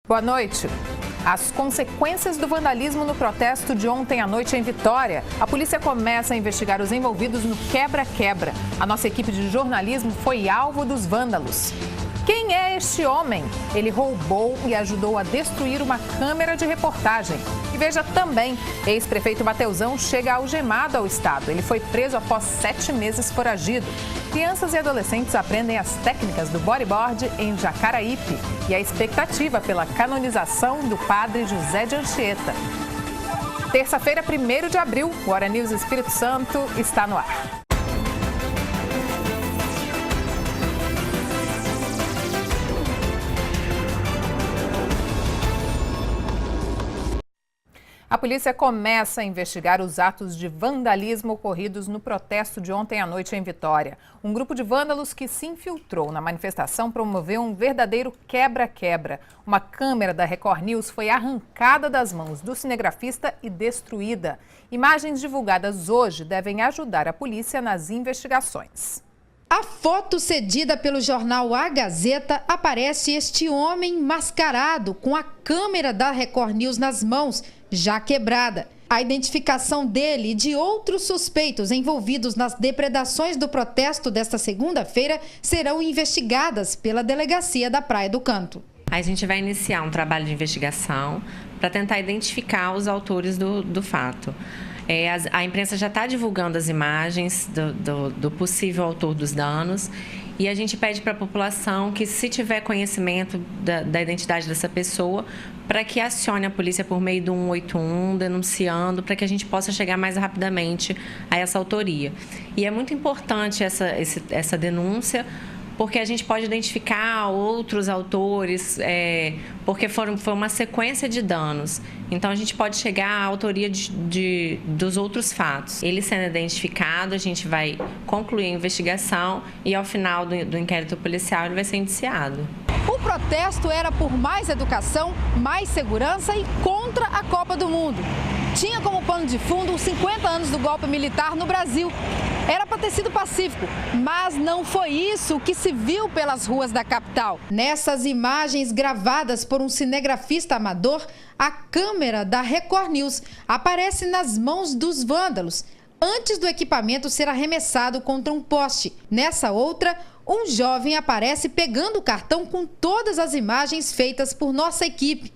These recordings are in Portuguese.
Boa noite. As consequências do vandalismo no protesto de ontem à noite em Vitória. A polícia começa a investigar os envolvidos no quebra-quebra. A nossa equipe de jornalismo foi alvo dos vândalos. Quem é este homem? Ele roubou e ajudou a destruir uma câmera de reportagem. E veja também, ex-prefeito Mateusão chega algemado ao estado. Ele foi preso após 7 meses foragido. Crianças e adolescentes aprendem as técnicas do bodyboard em Jacaraípe. E a expectativa pela canonização do padre José de Anchieta. Terça-feira, 1º de abril, o Hora News Espírito Santo está no ar. A polícia começa a investigar os atos de vandalismo ocorridos no protesto de ontem à noite em Vitória. Um grupo de vândalos que se infiltrou na manifestação promoveu um verdadeiro quebra-quebra. Uma câmera da Record News foi arrancada das mãos do cinegrafista e destruída. Imagens divulgadas hoje devem ajudar a polícia nas investigações. A foto cedida pelo jornal A Gazeta aparece este homem mascarado com a câmera da Record News nas mãos, já quebrada. A identificação dele e de outros suspeitos envolvidos nas depredações do protesto desta segunda-feira serão investigadas pela Delegacia da Praia do Canto. A gente vai iniciar um trabalho de investigação para tentar identificar os autores do fato. A imprensa já está divulgando as imagens do possível autor dos danos e a gente pede para a população que, se tiver conhecimento da identidade dessa pessoa, para que acione a polícia por meio do 181, denunciando, para que a gente possa chegar mais rapidamente a essa autoria. E é muito importante essa denúncia, porque a gente pode identificar outros autores, porque foi uma sequência de danos. Então, a gente pode chegar à autoria dos outros fatos. Ele sendo identificado, a gente vai concluir a investigação e, ao final do inquérito policial, ele vai ser indiciado. O protesto era por mais educação, mais segurança e contra a Copa do Mundo. Tinha como pano de fundo os 50 anos do golpe militar no Brasil. Era para ter sido pacífico, mas não foi isso que se viu pelas ruas da capital. Nessas imagens gravadas por um cinegrafista amador, a câmera da Record News aparece nas mãos dos vândalos, antes do equipamento ser arremessado contra um poste. Nessa outra, um jovem aparece pegando o cartão com todas as imagens feitas por nossa equipe.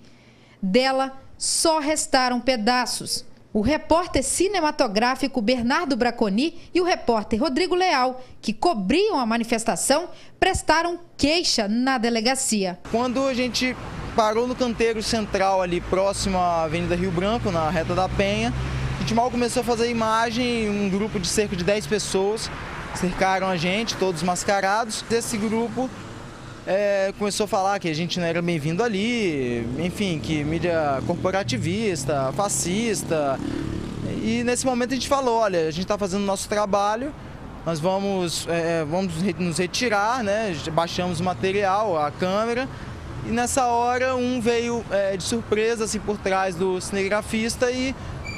Dela, só restaram pedaços. O repórter cinematográfico Bernardo Braconi e o repórter Rodrigo Leal, que cobriam a manifestação, prestaram queixa na delegacia. Quando a gente parou no canteiro central ali próximo à Avenida Rio Branco, na Reta da Penha, a gente mal começou a fazer a imagem, um grupo de cerca de 10 pessoas cercaram a gente, todos mascarados. Esse grupo começou a falar que a gente não era bem-vindo ali, enfim, que mídia corporativista, fascista. E nesse momento a gente falou, olha, a gente está fazendo o nosso trabalho, nós vamos nos retirar, né? Baixamos o material, a câmera, e nessa hora um veio de surpresa assim, por trás do cinegrafista e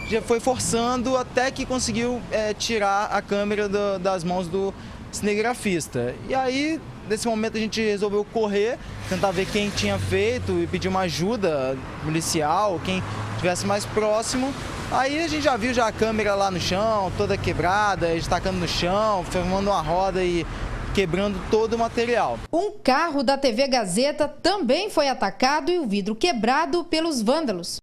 já foi forçando até que conseguiu tirar a câmera das mãos do cinegrafista. E aí, nesse momento, a gente resolveu correr, tentar ver quem tinha feito e pedir uma ajuda policial, quem estivesse mais próximo. Aí a gente já viu a câmera lá no chão, toda quebrada, destacando no chão, formando uma roda e quebrando todo o material. Um carro da TV Gazeta também foi atacado e o vidro quebrado pelos vândalos.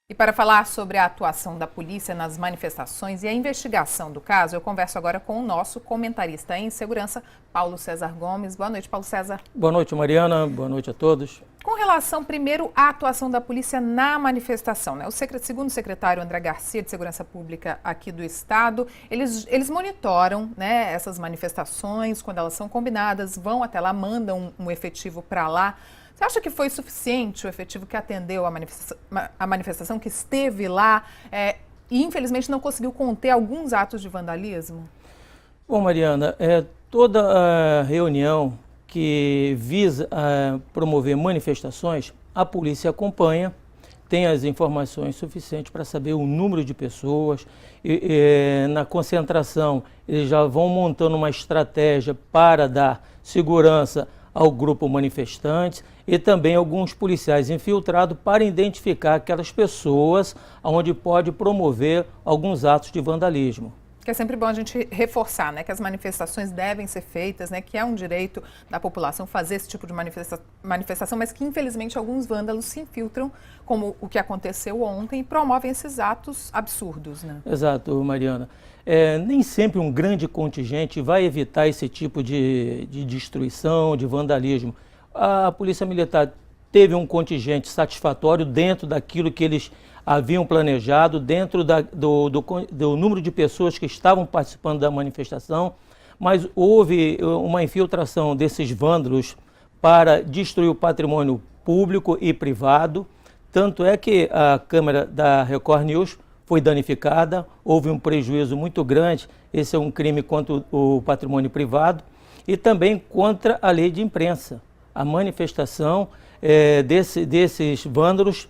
E para falar sobre a atuação da polícia nas manifestações e a investigação do caso, eu converso agora com o nosso comentarista em segurança, Paulo César Gomes. Boa noite, Paulo César. Boa noite, Mariana. Boa noite a todos. Com relação, primeiro, à atuação da polícia na manifestação, né? Segundo o secretário André Garcia, de Segurança Pública aqui do Estado, eles monitoram, né, essas manifestações, quando elas são combinadas, vão até lá, mandam um efetivo para lá. Você acha que foi suficiente o efetivo que atendeu a manifestação, que esteve lá e infelizmente não conseguiu conter alguns atos de vandalismo? Bom, Mariana, toda reunião que visa promover manifestações, a polícia acompanha, tem as informações suficientes para saber o número de pessoas. Na concentração, eles já vão montando uma estratégia para dar segurança ao grupo manifestante e também alguns policiais infiltrados para identificar aquelas pessoas onde pode promover alguns atos de vandalismo. Que é sempre bom a gente reforçar, né, que as manifestações devem ser feitas, né, que é um direito da população fazer esse tipo de manifestação, mas que infelizmente alguns vândalos se infiltram, como o que aconteceu ontem, e promovem esses atos absurdos, né? Exato, Mariana. Nem sempre um grande contingente vai evitar esse tipo de destruição, de vandalismo. A Polícia Militar teve um contingente satisfatório dentro daquilo que eles haviam planejado, dentro do número de pessoas que estavam participando da manifestação, mas houve uma infiltração desses vândalos para destruir o patrimônio público e privado. Tanto é que a câmera da Record News foi danificada, houve um prejuízo muito grande. Esse é um crime contra o patrimônio privado e também contra a lei de imprensa. A manifestação desses vândalos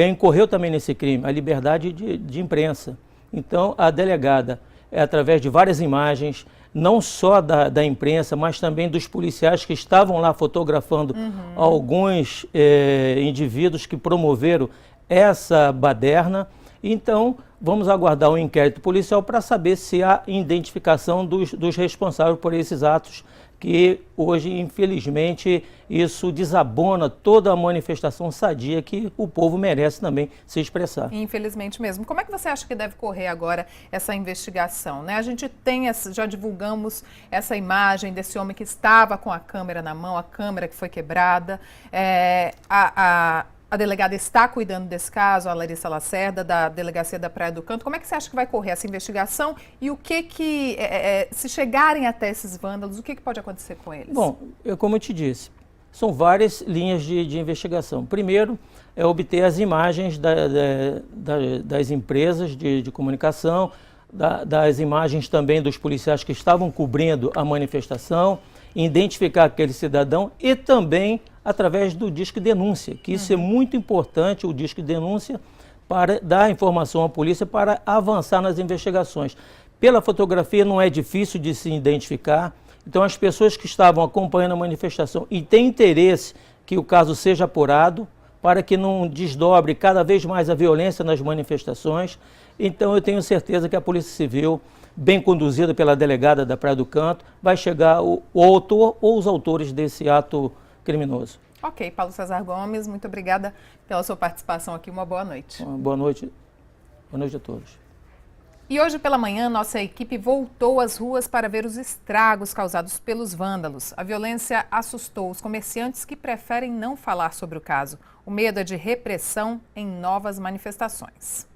incorreu também nesse crime, a liberdade de imprensa. Então, a delegada, através de várias imagens, não só da imprensa, mas também dos policiais que estavam lá fotografando alguns indivíduos que promoveram essa baderna. Então, vamos aguardar um inquérito policial para saber se há identificação dos responsáveis por esses atos, que hoje, infelizmente, isso desabona toda a manifestação sadia que o povo merece também se expressar. Infelizmente mesmo. Como é que você acha que deve correr agora essa investigação, né? A gente já divulgamos essa imagem desse homem que estava com a câmera na mão, a câmera que foi quebrada. A delegada está cuidando desse caso, a Larissa Lacerda, da Delegacia da Praia do Canto. Como é que você acha que vai correr essa investigação e o que se chegarem até esses vândalos, o que pode acontecer com eles? Bom, como eu te disse, são várias linhas de investigação. Primeiro, é obter as imagens das empresas de comunicação, das imagens também dos policiais que estavam cobrindo a manifestação, identificar aquele cidadão e também através do Disque Denúncia, que isso é muito importante, o Disque Denúncia, para dar informação à polícia para avançar nas investigações. Pela fotografia não é difícil de se identificar, então as pessoas que estavam acompanhando a manifestação e têm interesse que o caso seja apurado, para que não desdobre cada vez mais a violência nas manifestações. Então eu tenho certeza que a Polícia Civil, bem conduzida pela delegada da Praia do Canto, vai chegar o autor ou os autores desse ato criminoso. Ok, Paulo César Gomes, muito obrigada pela sua participação aqui. Uma boa noite. Boa noite. Boa noite a todos. E hoje pela manhã, nossa equipe voltou às ruas para ver os estragos causados pelos vândalos. A violência assustou os comerciantes que preferem não falar sobre o caso. O medo é de repressão em novas manifestações.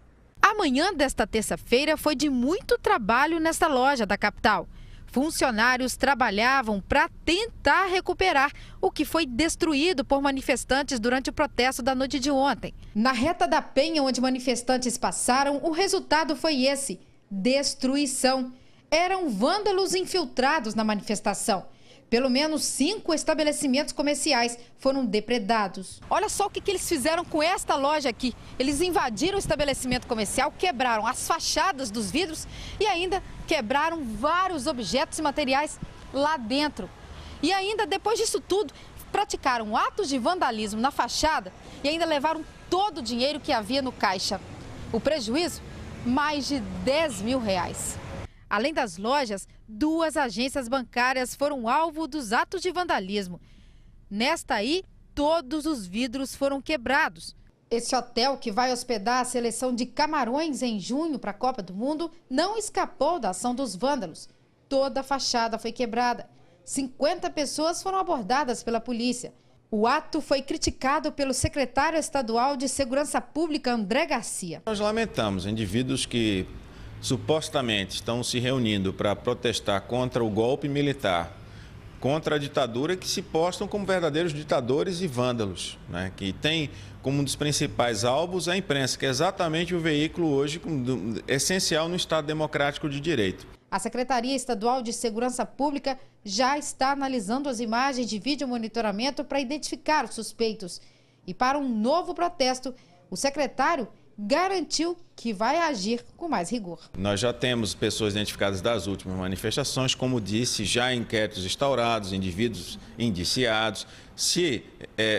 A manhã desta terça-feira foi de muito trabalho nesta loja da capital. Funcionários trabalhavam para tentar recuperar o que foi destruído por manifestantes durante o protesto da noite de ontem. Na reta da Penha, onde manifestantes passaram, o resultado foi esse: destruição. Eram vândalos infiltrados na manifestação. Pelo menos 5 estabelecimentos comerciais foram depredados. Olha só o que eles fizeram com esta loja aqui. Eles invadiram o estabelecimento comercial, quebraram as fachadas dos vidros e ainda quebraram vários objetos e materiais lá dentro. E ainda, depois disso tudo, praticaram atos de vandalismo na fachada e ainda levaram todo o dinheiro que havia no caixa. O prejuízo? Mais de R$10 mil. Além das lojas, 2 agências bancárias foram alvo dos atos de vandalismo. Nesta aí, todos os vidros foram quebrados. Esse hotel, que vai hospedar a seleção de Camarões em junho para a Copa do Mundo, não escapou da ação dos vândalos. Toda a fachada foi quebrada. 50 pessoas foram abordadas pela polícia. O ato foi criticado pelo secretário estadual de Segurança Pública, André Garcia. Nós lamentamos indivíduos que supostamente estão se reunindo para protestar contra o golpe militar, contra a ditadura, que se postam como verdadeiros ditadores e vândalos, né? Que tem como um dos principais alvos a imprensa, que é exatamente o veículo hoje essencial no Estado democrático de direito. A Secretaria Estadual de Segurança Pública já está analisando as imagens de vídeo monitoramento para identificar os suspeitos. E para um novo protesto, o secretário garantiu que vai agir com mais rigor. Nós já temos pessoas identificadas das últimas manifestações, como disse, já inquéritos instaurados, indivíduos indiciados. Se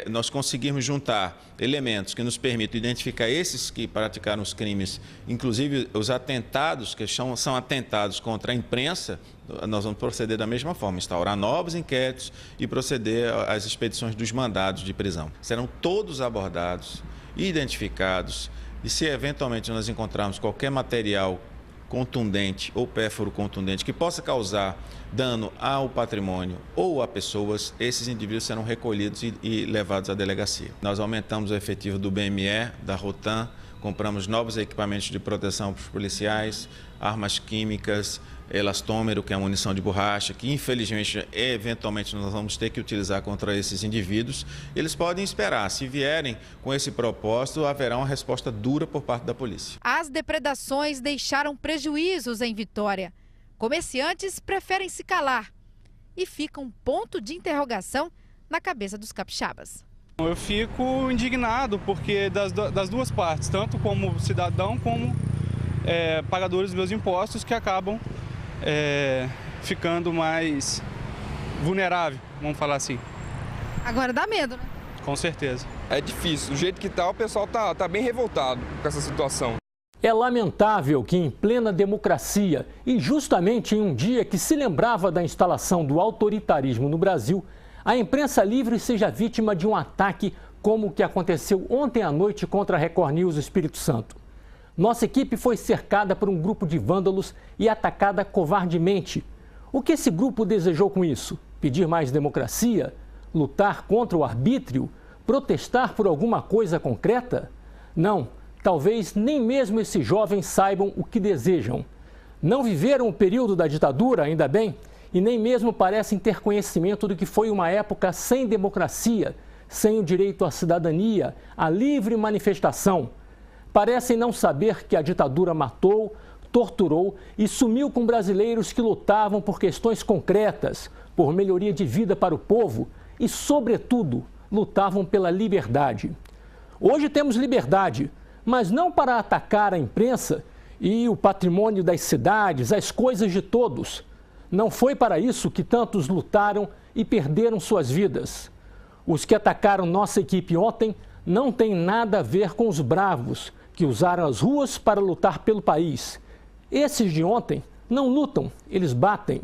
nós conseguirmos juntar elementos que nos permitam identificar esses que praticaram os crimes, inclusive os atentados, que são atentados contra a imprensa, nós vamos proceder da mesma forma, instaurar novos inquéritos e proceder às expedições dos mandados de prisão. Serão todos abordados, identificados, e se eventualmente nós encontrarmos qualquer material contundente ou pérfuro contundente que possa causar dano ao patrimônio ou a pessoas, esses indivíduos serão recolhidos e levados à delegacia. Nós aumentamos o efetivo do BME, da Rotan, compramos novos equipamentos de proteção para os policiais, armas químicas, elastômero, que é a munição de borracha, que infelizmente, eventualmente, nós vamos ter que utilizar contra esses indivíduos. Eles podem esperar, se vierem com esse propósito, haverá uma resposta dura por parte da polícia. As depredações deixaram prejuízos em Vitória. Comerciantes preferem se calar e fica um ponto de interrogação na cabeça dos capixabas. Eu fico indignado porque das duas partes, tanto como cidadão como pagadores dos meus impostos, que acabam ficando mais vulnerável, vamos falar assim. Agora dá medo, né? Com certeza. É difícil, do jeito que tá, o pessoal tá bem revoltado com essa situação. É lamentável que em plena democracia e justamente em um dia que se lembrava da instalação do autoritarismo no Brasil, a imprensa livre seja vítima de um ataque como o que aconteceu ontem à noite contra a Record News Espírito Santo. Nossa equipe foi cercada por um grupo de vândalos e atacada covardemente. O que esse grupo desejou com isso? Pedir mais democracia? Lutar contra o arbítrio? Protestar por alguma coisa concreta? Não, talvez nem mesmo esses jovens saibam o que desejam. Não viveram o período da ditadura, ainda bem, e nem mesmo parecem ter conhecimento do que foi uma época sem democracia, sem o direito à cidadania, à livre manifestação. Parecem não saber que a ditadura matou, torturou e sumiu com brasileiros que lutavam por questões concretas, por melhoria de vida para o povo e, sobretudo, lutavam pela liberdade. Hoje temos liberdade, mas não para atacar a imprensa e o patrimônio das cidades, as coisas de todos. Não foi para isso que tantos lutaram e perderam suas vidas. Os que atacaram nossa equipe ontem não têm nada a ver com os bravos que usaram as ruas para lutar pelo país. Esses de ontem não lutam, eles batem.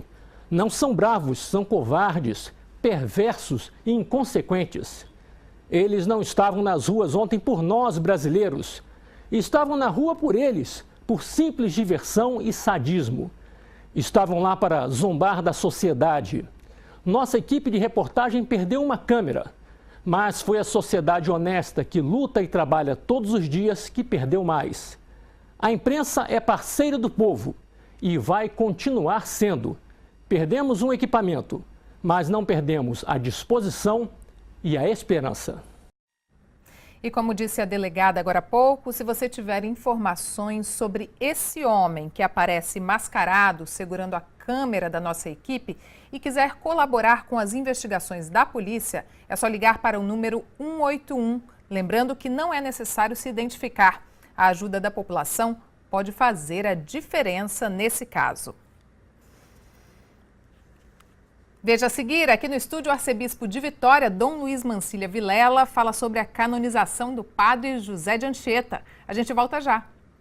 Não são bravos, são covardes, perversos e inconsequentes. Eles não estavam nas ruas ontem por nós, brasileiros. Estavam na rua por eles, por simples diversão e sadismo. Estavam lá para zombar da sociedade. Nossa equipe de reportagem perdeu uma câmera, mas foi a sociedade honesta que luta e trabalha todos os dias que perdeu mais. A imprensa é parceira do povo e vai continuar sendo. Perdemos um equipamento, mas não perdemos a disposição e a esperança. E como disse a delegada agora há pouco, se você tiver informações sobre esse homem que aparece mascarado segurando a câmera da nossa equipe e quiser colaborar com as investigações da polícia, é só ligar para o número 181. Lembrando que não é necessário se identificar. A ajuda da população pode fazer a diferença nesse caso. Veja a seguir, aqui no estúdio, o arcebispo de Vitória, Dom Luiz Mancilha Vilela, fala sobre a canonização do padre José de Anchieta. A gente volta já.